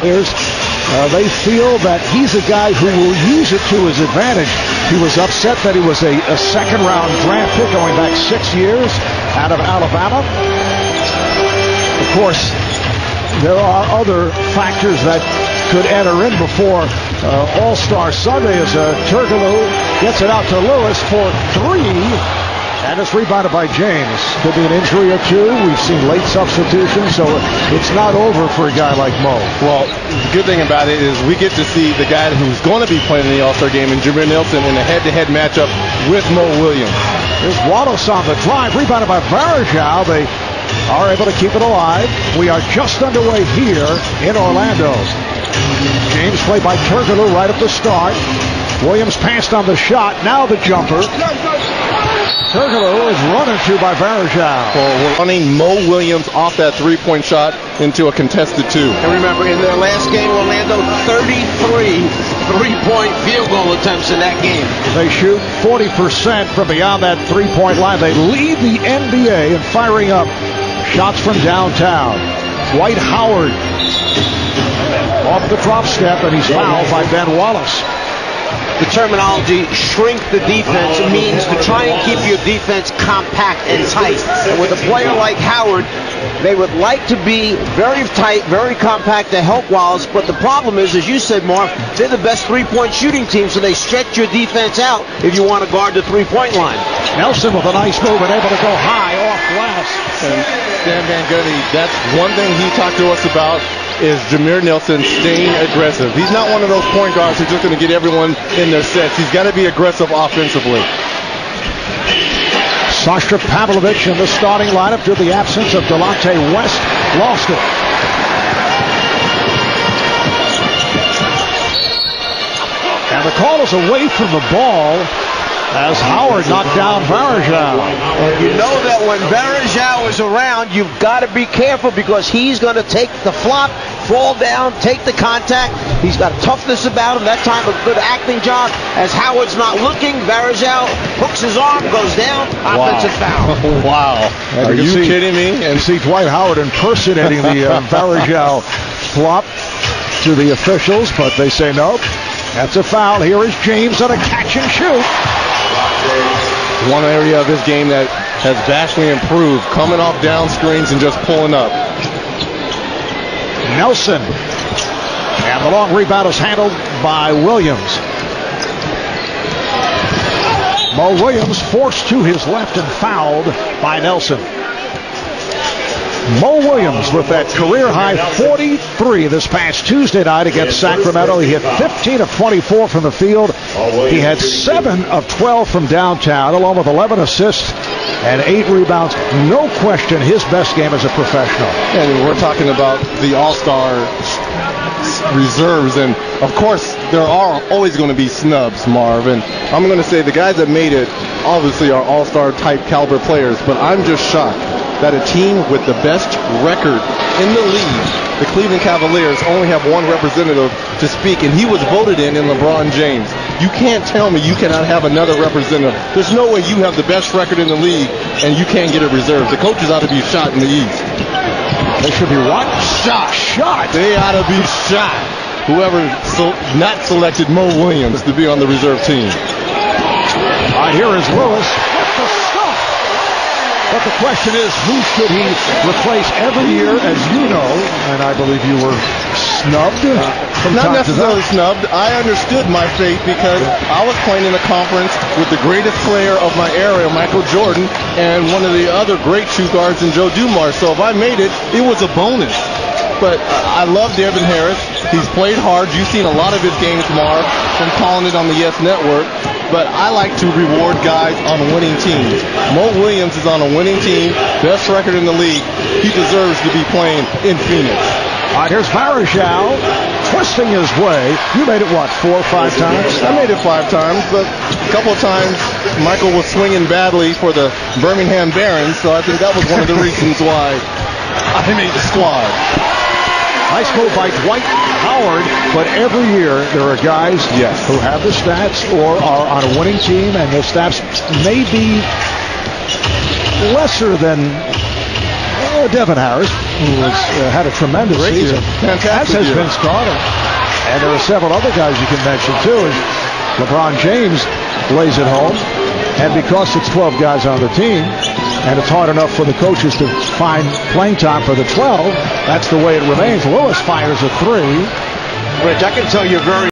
They feel that he's a guy who will use it to his advantage. He was upset that he was a second-round draft pick going back 6 years out of Alabama. Of course, there are other factors that could enter in before All-Star Sunday as Turkoglu gets it out to Lewis for 3. And it's rebounded by James. Could be an injury or two. We've seen late substitutions, so it's not over for a guy like Mo. Well, the good thing about it is we get to see the guy who's going to be playing in the All-Star game, and Jameer Nelson, in a head-to-head matchup with Mo Williams. There's Wallace on the drive, rebounded by Varejao. They are able to keep it alive. We are just underway here in Orlando. James played by Turkoglu right at the start. Williams passed on the shot. Now the jumper. Turkoglu is run into by Varejao. Well, we're running Mo Williams off that three-point shot into a contested 2. And remember, in their last game, Orlando, 33 three-point field goal attempts in that game. They shoot 40% from beyond that three-point line. They lead the NBA in firing up shots from downtown. Dwight Howard off the drop step, and he's fouled by Ben Wallace. The terminology, shrink the defense, means to try and keep your defense compact and tight. And with a player like Howard, they would like to be very tight, very compact to help Wallace. But the problem is, as you said, Mark, they're the best three-point shooting team, so they stretch your defense out if you want to guard the three-point line. Nelson with a nice move and able to go high off glass. And Stan Van Gundy, that's one thing he talked to us about, is Jameer Nelson staying aggressive. He's not one of those point guards who's just going to get everyone in their sets. He's got to be aggressive offensively. Sasha Pavlovich in the starting lineup due to the absence of Delonte West. Lost it. And the call is away from the ball as Howard knocked down Varejao. And you know that when Varejao is around, you've got to be careful because he's going to take the flop, fall down, take the contact. He's got toughness about him. That time a good acting job. As Howard's not looking, Varejao hooks his arm, goes down, offensive foul. Wow. Are you kidding me? And see Dwight Howard impersonating the Varejao flop to the officials, but they say nope. That's a foul. Here is James on a catch and shoot. One area of his game that has vastly improved, coming off down screens and just pulling up. Nelson. And the long rebound is handled by Williams. Mo Williams forced to his left and fouled by Nelson. Mo Williams with that career-high 43 this past Tuesday night against Sacramento. He hit 15 of 24 from the field. He had 7 of 12 from downtown, along with 11 assists and 8 rebounds. No question his best game as a professional. And we're talking about the All-Star reserves, and of course there are always going to be snubs, Marv, and I'm going to say the guys that made it obviously are All-Star type caliber players, but I'm just shocked that a team with the best record in the league, the Cleveland Cavaliers, only have one representative to speak, and he was voted in LeBron James. You can't tell me you cannot have another representative. There's no way you have the best record in the league and you can't get a reserve. The coaches ought to be shot in the East. They should be what? Shot. Shot. They ought to be shot. Whoever not selected Mo Williams to be on the reserve team. Here is Lewis. But the question is, who should he replace every year, as you know, and I believe you were snubbed from Not time to necessarily time. snubbed. I understood my fate because I was playing in a conference with the greatest player of my era, Michael Jordan, and one of the other great shoot guards in Joe Dumars. So if I made it, it was a bonus. But I love Devin Harris. He's played hard. You've seen a lot of his games, Marv, from calling it on the Yes Network. But I like to reward guys on winning teams. Mo Williams is on a winning team, best record in the league. He deserves to be playing in Phoenix. All right, here's Varejao twisting his way. You made it, what, 4 or 5 times? I made it 5 times, but a couple of times Michael was swinging badly for the Birmingham Barons, so I think that was one of the reasons why I made the squad. Nice move by Dwight Howard, but every year there are guys who have the stats or are on a winning team, and those stats may be lesser than Well, Devin Harris, who had a tremendous season, as has Vince Carter. And there are several other guys you can mention, too, as LeBron James lays it home. And because it's 12 guys on the team, and it's hard enough for the coaches to find playing time for the 12, that's the way it remains. Lewis fires a 3. Rich, I can tell you're very